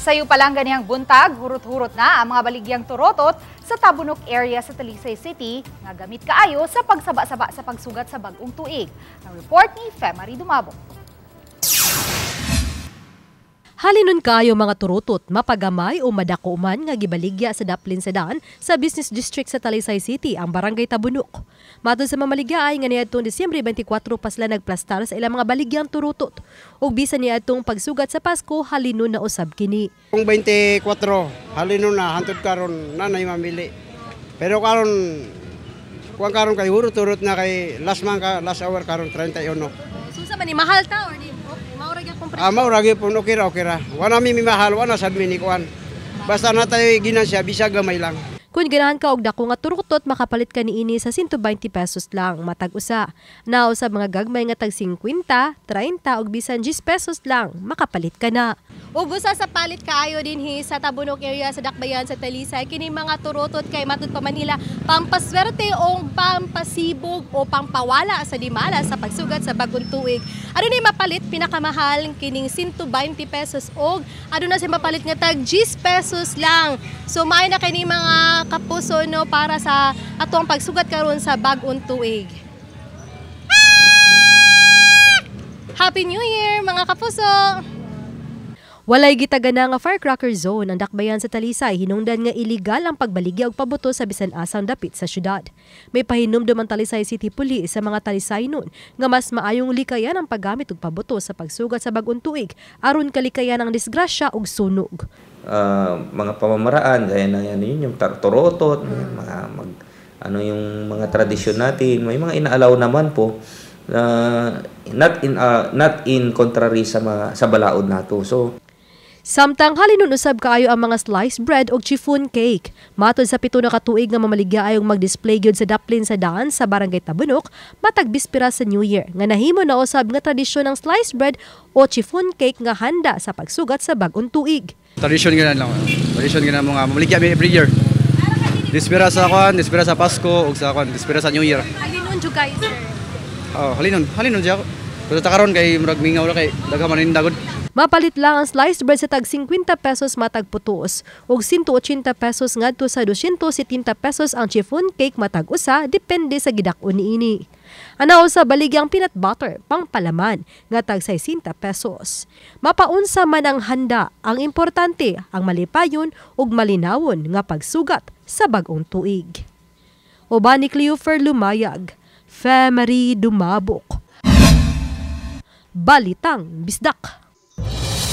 Sayo pa lang ganihang buntag, hurot-hurot na ang mga baligyang turotot sa Tabunok area sa Talisay City nga gamit kaayo sa pagsaba-saba sa pagsugat sa bag-ong tuig. Ang report ni Femari Dumabok. Halinon kayo mga turutot, mapagamay o madako man nga gibaligya sa Daplin Sedan sa Business District sa Talisay City, ang Barangay Tabunok. Matod sa mamaligyaay nga niadtong Disyembre 24 pa sila nagplastar sa ilang mga baligyang turutot. Ug bisan niadtong pagsugat sa Pasko, halinon na usab kini. Kung 24, halinon na hantod karon nanay mamili. Pero karon kuan karon kay hurot-hurot na kay last hour karon 31. So sa man ni mahal ta or di maurag akong presyo? Mauragi po okay ra. Wala mi mahal, wala sad mi ni kuan. Basta na tayo ginansya bisag gamay lang. Kung ganahan ka og dako nga turutot, makapalit ka niini sa 120 pesos lang matag usa. Now sa mga gagmay nga tag 50, 30 ug bisan 10 pesos lang makapalit ka na. Ug usa sa palit kaayo dinhi sa Tabunok area sa Dakbayan sa Talisay kini mga turutot kay matud pa Manila pampaswerte o pampasibog o pampawala sa dimala sa pagsugat sa bagong tuig. Ano ni mapalit pinakamahal kining 120 pesos og ano na si mapalit nga tag 10 pesos lang. So may na kini mga kapuso no para sa atong pagsugat karon sa bagong tuig. Happy New Year mga kapuso! Walay gitagana nga firecracker zone ang Dakbayan sa Talisay, hinungdan nga iligal ang pagbaligya og pabuto sa bisan asang dapit sa syudad. May pahinumdum ang Talisay City Police sa mga Talisaynon nga mas maayong likayan ang paggamit og pabuto sa pagsugat sa bag-ong tuig aron kalikayan ang disgrasya ug sunog. Mga pamamaraan gaya na yan yung turotot, yung mga tradisyon natin, may mga inaalaw naman po not in contrary sa balaod nato. So samtang halinon usab kaayo ang mga sliced bread og chiffon cake. Matod sa 7 na katuig nga mamaligya ayong mag-display gyud sa Daplin Sedan sa Barangay Tabunok matag bispera sa New Year nga nahimo na usab nga tradisyon ng sliced bread o chiffon cake nga handa sa pagsugat sa bag-ong tuig. Tradisyon gina lang. Tradisyon gina mo nga mamaligya every year. Dispera sa Pasko ug dispera sa New Year. Halinon jud kay sir. Halinon siya. Pero karon kay murag mingaw ra kay daghan man dagod. Mapalit lang ang sliced bread sa tag 50 pesos matag putos ug 180 pesos ngadto sa 270 pesos ang chiffon cake matag usa depende sa gidak-on niini. Anaw sa baligyang peanut butter pang palaman nga tag 60 pesos. Mapaunsa man ang handa, ang importante ang malipayon ug malinawon nga pagsugat sa bag-ong tuig. Oba ni Cleofer Lumayag, Femari Dumabok. Balitang Bisdak.